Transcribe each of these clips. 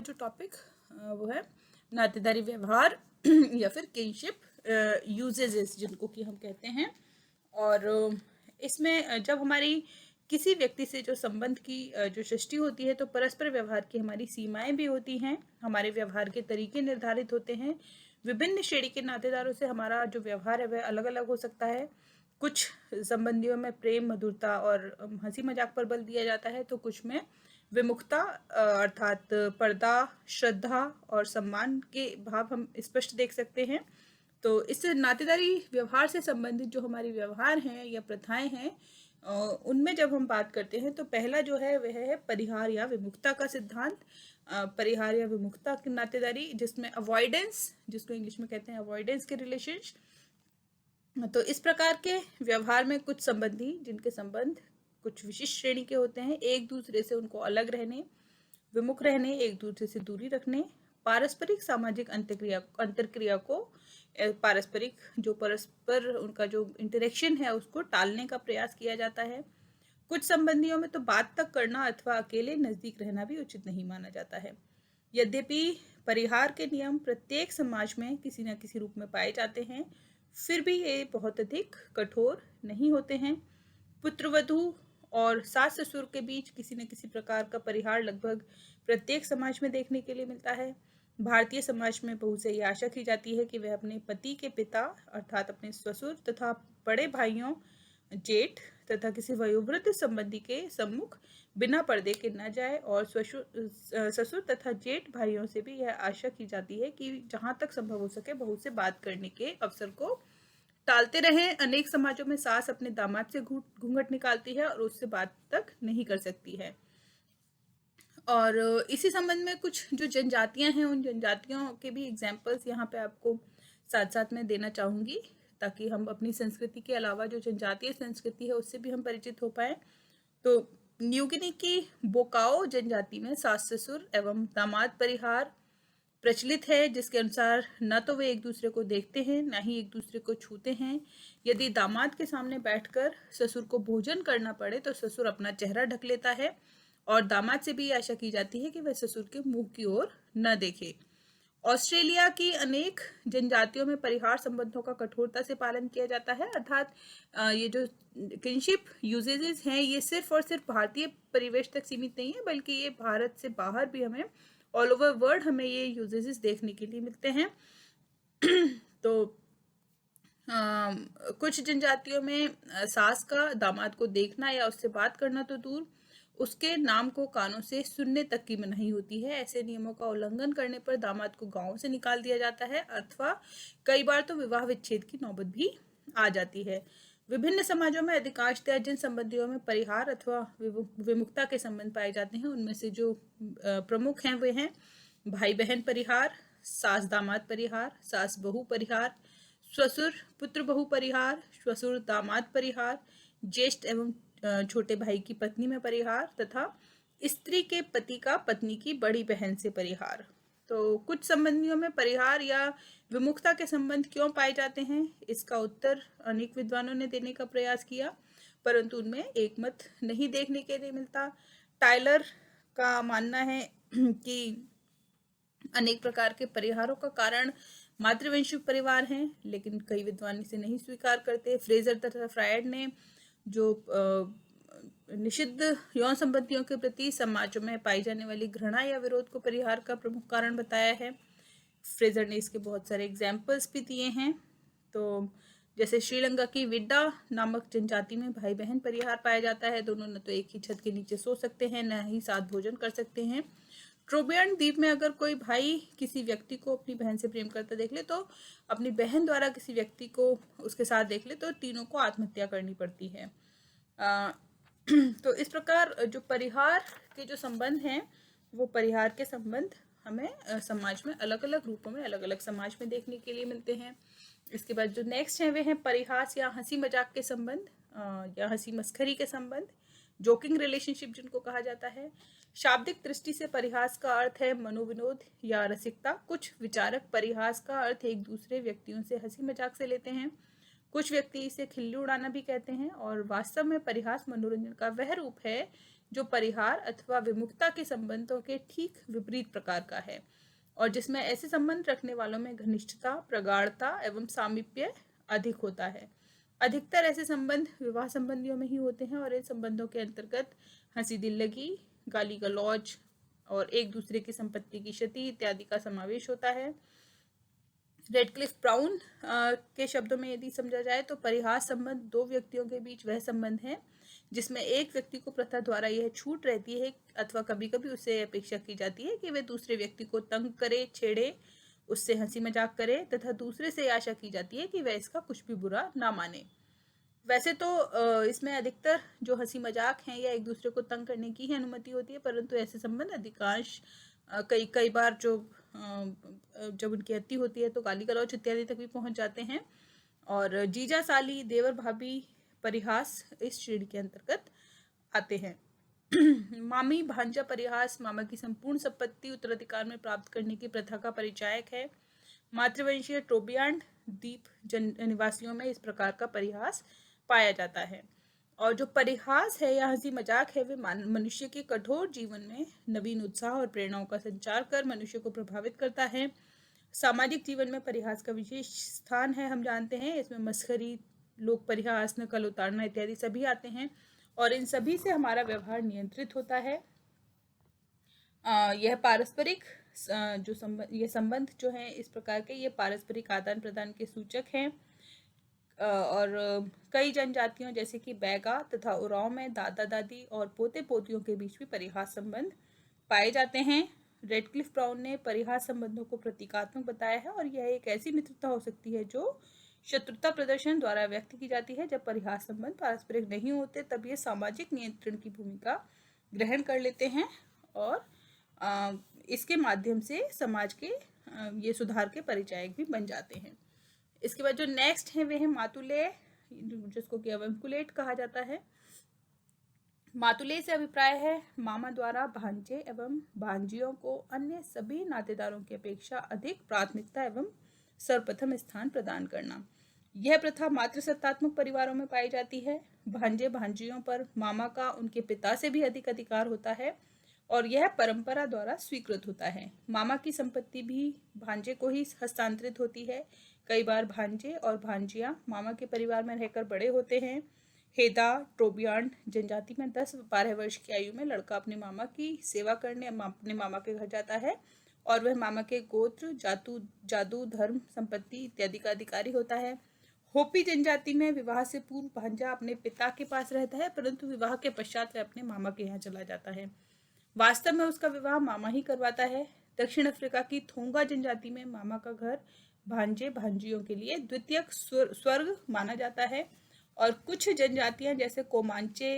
जो टॉपिक वो है नातेदारी व्यवहार या फिर किनशिप यूजेजेस जिनको कि हम कहते हैं। और इसमें जब हमारी किसी व्यक्ति से जो संबंध की जो सृष्टि होती है तो परस्पर व्यवहार की हमारी सीमाएं भी होती हैं, हमारे व्यवहार के तरीके निर्धारित होते हैं। विभिन्न श्रेणी के नातेदारों से हमारा जो व्यवहार है वह अलग अलग हो सकता है। कुछ संबंधियों में प्रेम, मधुरता और हंसी मजाक पर बल दिया जाता है, तो कुछ में विमुखता अर्थात पर्दा, श्रद्धा और सम्मान के भाव हम स्पष्ट देख सकते हैं। तो इस नातेदारी व्यवहार से संबंधित जो हमारी व्यवहार हैं या प्रथाएं हैं, उनमें जब हम बात करते हैं तो पहला जो है वह है परिहार या विमुखता का सिद्धांत। परिहार या विमुखता की नातेदारी जिसमें अवॉइडेंस, जिसको इंग्लिश में कहते हैं अवॉइडेंस के रिलेशंस। तो इस प्रकार के व्यवहार में कुछ संबंधी जिनके संबंध कुछ विशिष्ट श्रेणी के होते हैं, एक दूसरे से उनको अलग रहने, विमुख रहने, एक दूसरे से दूरी रखने, पारस्परिक सामाजिक अंतरक्रिया को पारस्परिक जो परस्पर उनका जो इंटरेक्शन है उसको टालने का प्रयास किया जाता है। कुछ संबंधियों में तो बात तक करना अथवा अकेले नजदीक रहना भी उचित नहीं माना जाता है। यद्यपि परिहार के नियम प्रत्येक समाज में किसी न किसी रूप में पाए जाते हैं, फिर भी ये बहुत अधिक कठोर नहीं होते हैं। पुत्रवधू और सास ससुर के बीच किसी न किसी प्रकार का परिहार लगभग प्रत्येक समाज में देखने के लिए मिलता है। भारतीय समाज में बहू से यह आशा की जाती है कि वह अपने पति के पिता अर्थात अपने ससुर तथा बड़े भाइयों, जेठ तथा किसी वयोवृद्ध संबंधी के सम्मुख बिना पर्दे के न जाए, और ससुर तथा जेठ भाइयों से भी यह आशा की जाती है कि जहाँ तक संभव हो सके बहू से बात करने के अवसर को टालते रहें। अनेक समाजों में सास अपने दामाद से घूंघट निकालती है और उससे बात तक नहीं कर सकती है। और इसी संबंध में कुछ जो जनजातियां हैं उन जनजातियों के भी एग्जाम्पल्स यहाँ पे आपको साथ साथ में देना चाहूँगी, ताकि हम अपनी संस्कृति के अलावा जो जनजातीय संस्कृति है उससे भी हम परिचित हो पाए। तो न्यू गिनी की बोकाओ जनजाति में सास ससुर एवं दामाद परिहार प्रचलित है, जिसके अनुसार न तो वे एक दूसरे को देखते हैं न ही एक दूसरे को छूते हैं। यदि दामाद के सामने बैठकर ससुर को भोजन करना पड़े तो ससुर अपना चेहरा ढक लेता है और दामाद से भी आशा की जाती है कि वह ससुर के मुंह की ओर न देखे। ऑस्ट्रेलिया की अनेक जनजातियों में परिहार संबंधों का कठोरता से पालन किया जाता है, अर्थात ये जो किनशिप यूजेजेस हैं ये सिर्फ और सिर्फ भारतीय परिवेश तक सीमित नहीं है, बल्कि ये भारत से बाहर भी हमें ऑल ओवर वर्ल्ड हमें ये यूजेजेस देखने के लिए मिलते हैं। तो कुछ जनजातियों में सास का दामाद को देखना या उससे बात करना तो दूर, उसके नाम को कानों से सुनने तक की मनाही होती है। ऐसे नियमों का उल्लंघन करने पर दामाद को गांव से निकाल दिया जाता है अथवा कई बार तो विवाह विच्छेद की नौबत भी आ जाती है। विभिन्न समाजों में अधिकांशतः जिन संबंधियों में परिहार अथवा विमुखता के संबंध पाए जाते हैं उनमें से जो प्रमुख हैं वे हैं भाई बहन परिहार, सास दामाद परिहार, सास बहू परिहार, ससुर पुत्र बहू परिहार, ससुर दामाद परिहार, ज्येष्ठ एवं छोटे भाई की पत्नी में परिहार तथा स्त्री के पति का पत्नी की बड़ी बहन से परिहार। तो कुछ संबंधियों में परिहार या विमुखता के संबंध क्यों पाए जाते हैं, इसका उत्तर अनेक विद्वानों ने देने का प्रयास किया, परंतु उनमें एक मत नहीं देखने के लिए मिलता। टाइलर का मानना है कि अनेक प्रकार के परिहारों का कारण मातृवंशिक परिवार हैं, लेकिन कई विद्वान इसे नहीं स्वीकार करते। फ्रेजर तथा फ्रायड ने जो निषिद्ध यौन संबंधियों के प्रति समाजों में पाई जाने वाली घृणा या विरोध को परिहार का प्रमुख कारण बताया है। फ्रेजर ने इसके बहुत सारे एग्जाम्पल्स भी दिए हैं। तो जैसे श्रीलंका की विड्डा नामक जनजाति में भाई बहन परिहार पाया जाता है। दोनों न तो एक ही छत के नीचे सो सकते हैं, न ही साथ भोजन कर सकते हैं। ट्रोबियन द्वीप में अगर कोई भाई किसी व्यक्ति को अपनी बहन से प्रेम करता देख ले तो अपनी बहन द्वारा किसी व्यक्ति को उसके साथ देख ले तो तीनों को आत्महत्या करनी पड़ती है। तो इस प्रकार जो परिहार के जो संबंध हैं वो परिहार के संबंध हमें समाज में अलग अलग रूपों में अलग अलग समाज में देखने के लिए मिलते हैं। इसके बाद जो नेक्स्ट है वे हैं परिहास या हंसी मजाक के संबंध या हंसी मस्खरी के संबंध, जोकिंग रिलेशनशिप जिनको कहा जाता है। शाब्दिक दृष्टि से परिहास का अर्थ है मनोविनोद या रसिकता। कुछ विचारक परिहास का अर्थ एक दूसरे व्यक्तियों से हंसी मजाक से लेते हैं। कुछ व्यक्ति इसे खिल्ली उड़ाना भी कहते हैं। और वास्तव में परिहास मनोरंजन का वह रूप है जो परिहार अथवा विमुखता के संबंधों के ठीक विपरीत प्रकार का है और जिसमें ऐसे संबंध रखने वालों में घनिष्ठता, प्रगाढ़ता एवं सामीप्य अधिक होता है। अधिकतर ऐसे संबंध विवाह संबंधियों में ही होते हैं और इन संबंधों के अंतर्गत हंसी दिल लगी, गाली गलौज और एक दूसरे की संपत्ति की क्षति इत्यादि का समावेश होता है। रेडक्लिफ ब्राउन के शब्दों में यदि समझा जाए तो परिहास संबंध दो व्यक्तियों के बीच वह संबंध है जिसमें एक व्यक्ति को प्रथा द्वारा यह छूट रहती है अथवा कभी कभी उससे अपेक्षा की जाती है कि वह दूसरे व्यक्ति को तंग करे, छेड़े, उससे हंसी मजाक करे तथा दूसरे से आशा की जाती है कि वह इसका कुछ भी बुरा ना माने। वैसे तो इसमें अधिकतर जो हंसी मजाक हैं या एक दूसरे को तंग करने की ही अनुमति होती है, परंतु ऐसे संबंध अधिकांश कई बार जब उनकी अति होती है तो गाली गलौज इत्यादि तक भी पहुंच जाते हैं। और जीजा साली, देवर भाभी परिहास इस श्रेणी के अंतर्गत आते हैं। मामी भांजा परिहास मामा की संपूर्ण संपत्ति उत्तराधिकार में प्राप्त करने की प्रथा का परिचायक है। मातृवंशीय ट्रोबियांड द्वीप निवासियों में इस प्रकार का परिहास पाया जाता है। और जो परिहास है या हंसी मजाक है वे मनुष्य के कठोर जीवन में नवीन उत्साह और प्रेरणाओं का संचार कर मनुष्य को प्रभावित करता है। सामाजिक जीवन में परिहास का विशेष स्थान है, हम जानते हैं। इसमें मस्खरी, लोक परिहास, नकल उतारना इत्यादि सभी आते हैं और इन सभी से हमारा व्यवहार नियंत्रित होता है। यह पारस्परिक ये संबंध जो हैं इस प्रकार के, ये पारस्परिक आदान प्रदान के सूचक हैं। और कई जनजातियों जैसे कि बैगा तथा उरांव में दादा दादी और पोते पोतियों के बीच भी परिहास संबंध पाए जाते हैं। रेडक्लिफ ब्राउन ने परिहास संबंधों को प्रतीकात्मक बताया है और यह एक ऐसी मित्रता हो सकती है जो शत्रुता प्रदर्शन द्वारा व्यक्त की जाती है। जब परिहास संबंध पारस्परिक नहीं होते तब ये सामाजिक नियंत्रण की भूमिका ग्रहण कर लेते हैं और इसके माध्यम से समाज के ये सुधार के परिचायक भी बन जाते हैं। इसके बाद जो नेक्स्ट है वे है मातुले, जिसको कि अवेंकुलेट कहा जाता है। मातुले से अभिप्राय है मामा द्वारा भांजे एवं भांजियों को अन्य सभी नातेदारों की अपेक्षा अधिक प्राथमिकता एवं सर्वप्रथम स्थान प्रदान करना। यह प्रथा मातृसत्तात्मक परिवारों में पाई जाती है। भांजे भांजियों पर मामा का उनके पिता से भी अधिक अधिकार होता है और यह परंपरा द्वारा स्वीकृत होता है। मामा की संपत्ति भी भांजे को ही हस्तांतरित होती है। कई बार भांजे और भांजियां मामा के परिवार में रहकर बड़े होते हैं। हेदा ट्रोबियांड जनजाति में 10-12 वर्ष की आयु में लड़का अपने मामा की सेवा करने अपने मामा के घर जाता है और वह मामा के गोत्र, जादू, धर्म, संपत्ति इत्यादि का अधिकारी होता है। होपी जनजाति में विवाह से पूर्व भांजा अपने पिता के पास रहता है, परंतु विवाह के पश्चात वह अपने मामा के यहाँ चला जाता है। वास्तव में उसका विवाह मामा ही करवाता है। दक्षिण अफ्रीका की थोंगा जनजाति में मामा का घर भांजे भांजियों के लिए द्वितीयक स्वर्ग माना जाता है और कुछ जनजातियां जैसे कोमांचे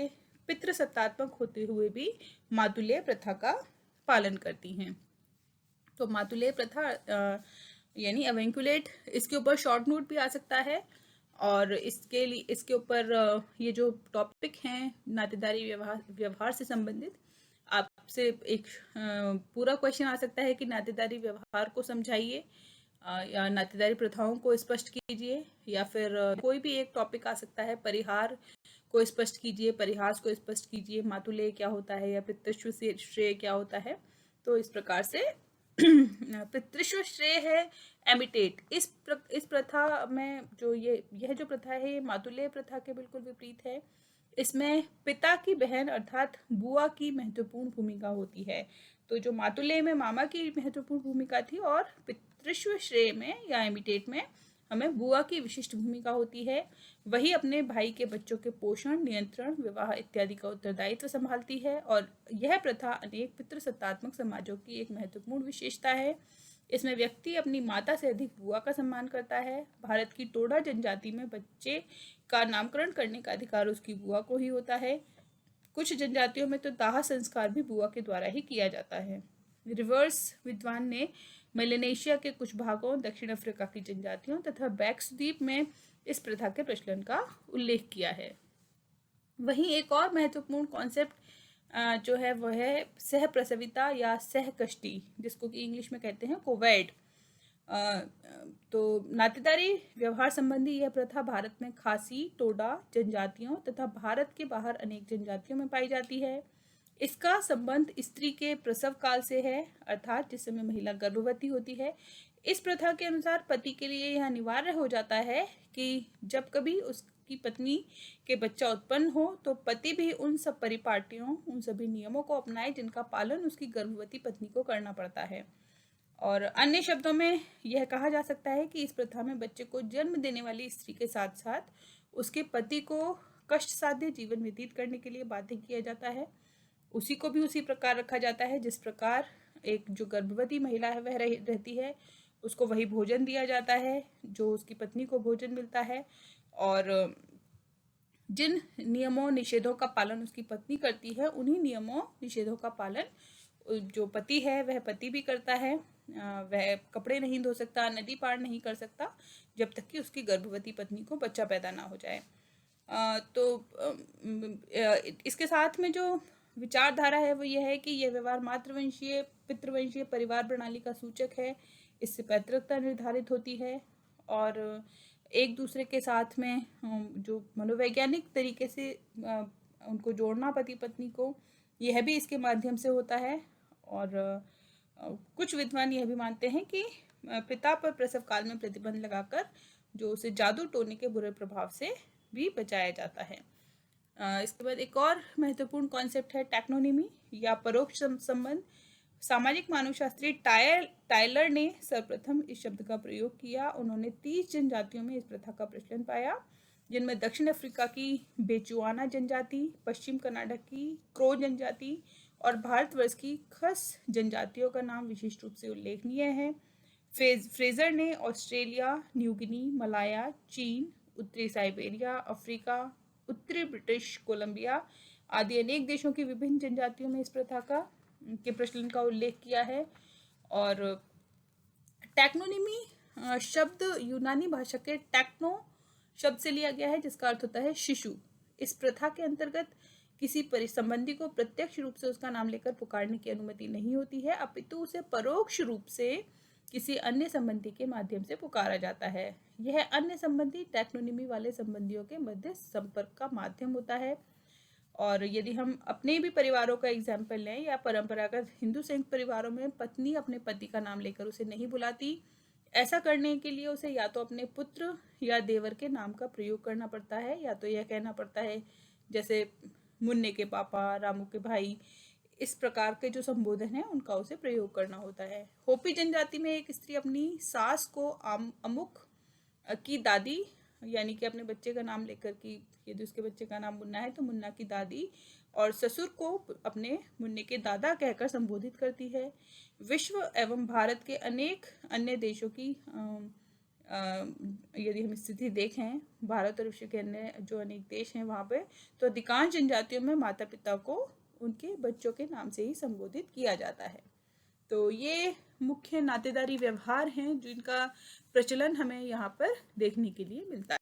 पितृसत्तात्मक होते हुए भी मातुले प्रथा का पालन करती हैं। तो मातुले प्रथा यानी अवेंकुलेट, इसके ऊपर शॉर्ट नोट भी आ सकता है और इसके ऊपर ये जो टॉपिक हैं नातेदारी व्यवहार से संबंधित, आपसे एक पूरा क्वेश्चन आ सकता है कि नातेदारी व्यवहार को समझाइए या नातेदारी प्रथाओं को स्पष्ट कीजिए, या फिर कोई भी एक टॉपिक आ सकता है, परिहार को स्पष्ट कीजिए, परिहास को स्पष्ट कीजिए, मातुले क्या होता है या पितृश्व श्रेय क्या होता है। तो इस प्रकार से पितृश्व श्रेय है एमिटेट। इस प्रथा में जो यह जो प्रथा है ये मातुले प्रथा के बिल्कुल विपरीत है। इसमें पिता की बहन अर्थात बुआ की महत्वपूर्ण भूमिका होती है। तो जो मातुले में मामा की महत्वपूर्ण भूमिका थी और पितृश्व श्रेय में या एमिटेट में हमें बुआ की विशिष्ट भूमिका होती है। वही अपने भाई के बच्चों के पोषण, नियंत्रण, विवाह इत्यादि का उत्तरदायित्व संभालती है और यह प्रथा अनेक पितृसत्तात्मक समाजों की एक महत्वपूर्ण विशेषता है। इसमें व्यक्ति अपनी माता से अधिक बुआ का सम्मान करता है। भारत की टोडा जनजाति में बच्चे का नामकरण करने का अधिकार उसकी बुआ को ही होता है। कुछ जनजातियों में तो दाह संस्कार भी बुआ के द्वारा ही किया जाता है। रिवर्स विद्वान ने मेलेनेशिया के कुछ भागों, दक्षिण अफ्रीका की जनजातियों तथा बैक्स द्वीप में इस प्रथा के प्रचलन का उल्लेख किया है। वहीं एक और महत्वपूर्ण कॉन्सेप्ट जो है वह है सहप्रसविता या सहकष्टी, जिसको कि इंग्लिश में कहते हैं कोवैड। तो नातेदारी व्यवहार संबंधी यह प्रथा भारत में खासी, टोडा जनजातियों तथा भारत के बाहर अनेक जनजातियों में पाई जाती है। इसका संबंध स्त्री के प्रसव काल से है, अर्थात जिस समय महिला गर्भवती होती है। इस प्रथा के अनुसार पति के लिए यह अनिवार्य हो जाता है कि जब कभी उसकी पत्नी के बच्चा उत्पन्न हो तो पति भी उन सब परिपाटियों, उन सभी नियमों को अपनाए जिनका पालन उसकी गर्भवती पत्नी को करना पड़ता है। और अन्य शब्दों में यह कहा जा सकता है कि इस प्रथा में बच्चे को जन्म देने वाली स्त्री के साथ साथ उसके पति को कष्ट साध्य जीवन व्यतीत करने के लिए बाध्य किया जाता है। उसी को भी उसी प्रकार रखा जाता है जिस प्रकार एक जो गर्भवती महिला है वह रहती है, उसको वही भोजन दिया जाता है जो उसकी पत्नी को भोजन मिलता है। और जिन नियमों निषेधों का पालन उसकी पत्नी करती है, उन्हीं नियमों निषेधों का पालन जो पति है वह पति भी करता है। वह कपड़े नहीं धो सकता, नदी पार नहीं कर सकता जब तक कि उसकी गर्भवती पत्नी को बच्चा पैदा ना हो जाए। इसके साथ में जो विचारधारा है वो यह है कि यह व्यवहार मातृवंशीय पितृवंशीय परिवार प्रणाली का सूचक है। इससे पैतृकता निर्धारित होती है और एक दूसरे के साथ में जो मनोवैज्ञानिक तरीके से उनको जोड़ना पति पत्नी को, यह भी इसके माध्यम से होता है। और कुछ विद्वान यह भी मानते हैं कि पिता पर प्रसव काल में प्रतिबंध लगाकर जो उसे जादू टोने के बुरे प्रभाव से भी बचाया जाता है। इसके बाद एक और महत्वपूर्ण कॉन्सेप्ट है टैक्नोनिमी या परोक्ष संबंध। सामाजिक मानवशास्त्री टायलर ने सर्वप्रथम इस शब्द का प्रयोग किया। उन्होंने 30 जनजातियों में इस प्रथा का प्रचलन पाया, जिनमें दक्षिण अफ्रीका की बेचुआना जनजाति, पश्चिम कनाडा की क्रो जनजाति और भारतवर्ष की खस जनजातियों का नाम विशिष्ट रूप से उल्लेखनीय है। फ्रेजर ने ऑस्ट्रेलिया, न्यू गिनी, मलाया, चीन, उत्तरी साइबेरिया, अफ्रीका, उत्तरी ब्रिटिश कोलंबिया आदि अनेक देशों की विभिन्न जनजातियों में इस प्रथा के प्रचलन का उल्लेख किया है। और टैक्नोनिमी शब्द यूनानी भाषा के टैक्नो शब्द से लिया गया है, जिसका अर्थ होता है शिशु। इस प्रथा के अंतर्गत किसी संबंधी को प्रत्यक्ष रूप से उसका नाम लेकर पुकारने की अनुमति नहीं होती है, अपितु उसे परोक्ष रूप से किसी अन्य संबंधी के माध्यम से पुकारा जाता है। यह अन्य संबंधी टैक्नोनिमी वाले संबंधियों के मध्य संपर्क का माध्यम होता है। और यदि हम अपने भी परिवारों का एग्जाम्पल लें या परंपरागत हिंदू संयुक्त परिवारों में पत्नी अपने पति का नाम लेकर उसे नहीं बुलाती। ऐसा करने के लिए उसे या तो अपने पुत्र या देवर के नाम का प्रयोग करना पड़ता है, या तो यह कहना पड़ता है जैसे मुन्ने के पापा, रामू के भाई, इस प्रकार के जो संबोधन है उनका उसे प्रयोग करना होता है। होपी जनजाति में एक स्त्री अपनी सास को अमुक की दादी यानी कि अपने बच्चे का नाम लेकर, कि यदि उसके बच्चे का नाम मुन्ना है तो मुन्ना की दादी, और ससुर को अपने मुन्ने के दादा कहकर संबोधित करती है। विश्व एवं भारत के अनेक अन्य देशों की यदि हम स्थिति देखें, भारत और विश्व के अन्य जो अनेक देश हैं वहाँ पे, तो अधिकांश जनजातियों में माता पिता को उनके बच्चों के नाम से ही संबोधित किया जाता है। तो ये मुख्य नातेदारी व्यवहार हैं जिनका प्रचलन हमें यहाँ पर देखने के लिए मिलता है।